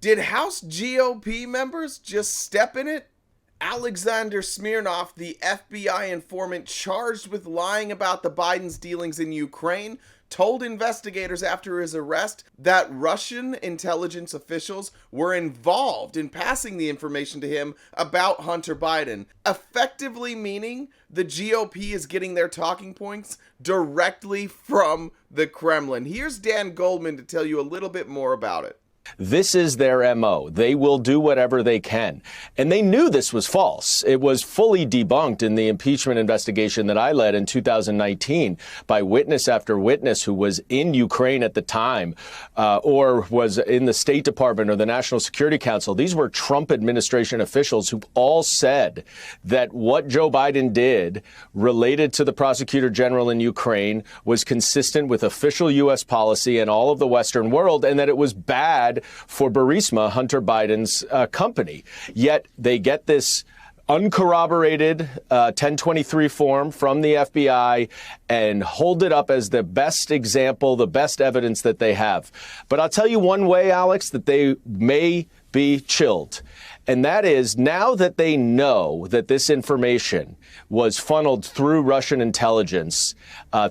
Did House GOP members just step in it? Alexander Smirnov, the FBI informant charged with lying about the Biden's dealings in Ukraine, told investigators after his arrest that Russian intelligence officials were involved in passing the information to him about Hunter Biden, effectively meaning the GOP is getting their talking points directly from the Kremlin. Here's Dan Goldman to tell you a little bit more about it. This is their MO. They will do whatever they can. And they knew this was false. It was fully debunked in the impeachment investigation that I led in 2019 by witness after witness who was in Ukraine at the time or was in the State Department or the National Security Council. These were Trump administration officials who all said that what Joe Biden did related to the prosecutor general in Ukraine was consistent with official U.S. policy and all of the Western world, and that it was bad for Burisma, Hunter Biden's company. Yet they get this uncorroborated 1023 form from the FBI and hold it up as the best example, the best evidence that they have. But I'll tell you one way, Alex, that they may be chilled. And that is, now that they know that this information was funneled through Russian intelligence,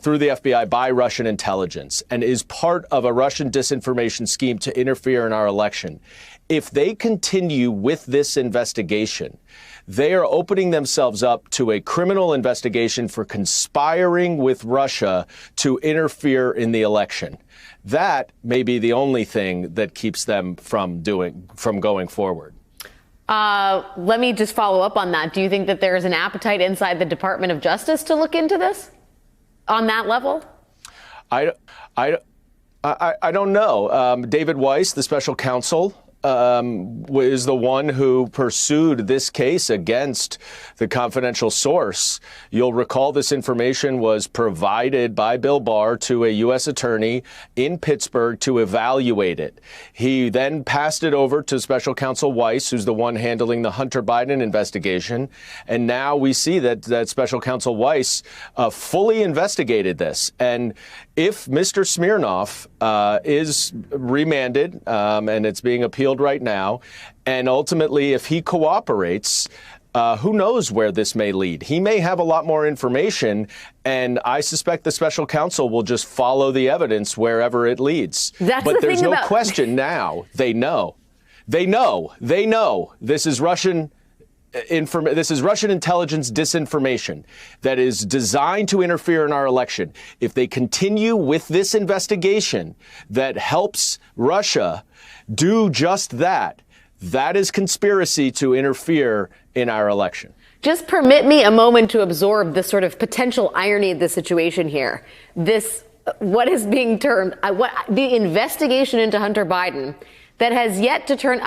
through the FBI by Russian intelligence, and is part of a Russian disinformation scheme to interfere in our election, if they continue with this investigation, they are opening themselves up to a criminal investigation for conspiring with Russia to interfere in the election. That may be the only thing that keeps them from going forward. Let me just follow up on that. Do you think that there is an appetite inside the Department of Justice to look into this on that level? I don't know. David Weiss, the special counsel, is the one who pursued this case against the confidential source. You'll recall this information was provided by Bill Barr to a U.S. attorney in Pittsburgh to evaluate it. He then passed it over to special counsel Weiss, who's the one handling the Hunter Biden investigation. And now we see that special counsel Weiss fully investigated this. And if Mr. Smirnov is remanded and it's being appealed right now, and ultimately if he cooperates, who knows where this may lead? He may have a lot more information, and I suspect the special counsel will just follow the evidence wherever it leads. But there's no question now. They know. This is Russian. This is Russian intelligence disinformation that is designed to interfere in our election. If they continue with this investigation that helps Russia do just that, that is conspiracy to interfere in our election. Just permit me a moment to absorb the sort of potential irony of the situation here. What is being termed, the investigation into Hunter Biden that has yet to turn,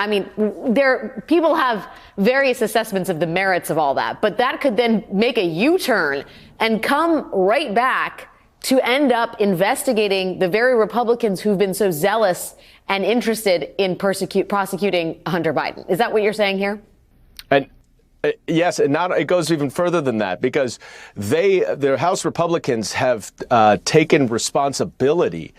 people have various assessments of the merits of all that, but that could then make a U-turn and come right back to end up investigating the very Republicans who've been so zealous and interested in prosecuting Hunter Biden. Is that what you're saying here? And yes, and it goes even further than that, because their House Republicans have taken responsibility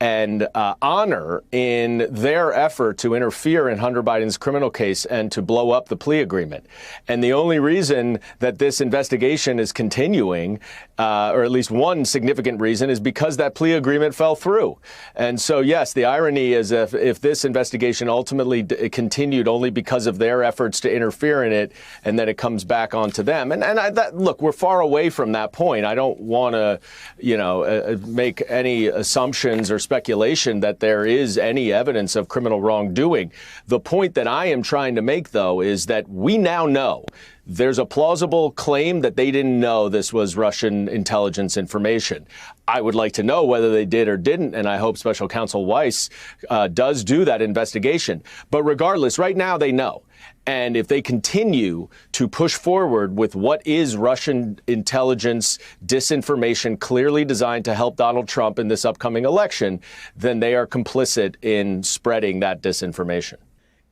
and honor in their effort to interfere in Hunter Biden's criminal case and to blow up the plea agreement. And the only reason that this investigation is continuing, or at least one significant reason, is because that plea agreement fell through. And so, yes, the irony is if this investigation ultimately continued only because of their efforts to interfere in it, and then it comes back onto them. Look, we're far away from that point. I don't want to, make any assumptions or speculation that there is any evidence of criminal wrongdoing. The point that I am trying to make, though, is that we now know there's a plausible claim that they didn't know this was Russian intelligence information. I would like to know whether they did or didn't, and I hope Special Counsel Weiss does do that investigation. But regardless, right now they know. And if they continue to push forward with what is Russian intelligence disinformation clearly designed to help Donald Trump in this upcoming election, then they are complicit in spreading that disinformation.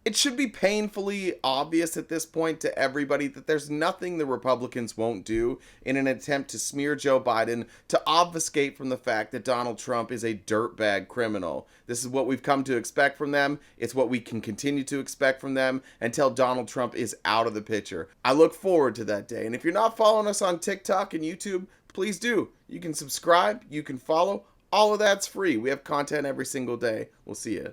It should be painfully obvious at this point to everybody that there's nothing the Republicans won't do in an attempt to smear Joe Biden to obfuscate from the fact that Donald Trump is a dirtbag criminal. This is what we've come to expect from them. It's what we can continue to expect from them until Donald Trump is out of the picture. I look forward to that day. And if you're not following us on TikTok and YouTube, please do. You can subscribe, you can follow. All of that's free. We have content every single day. We'll see you.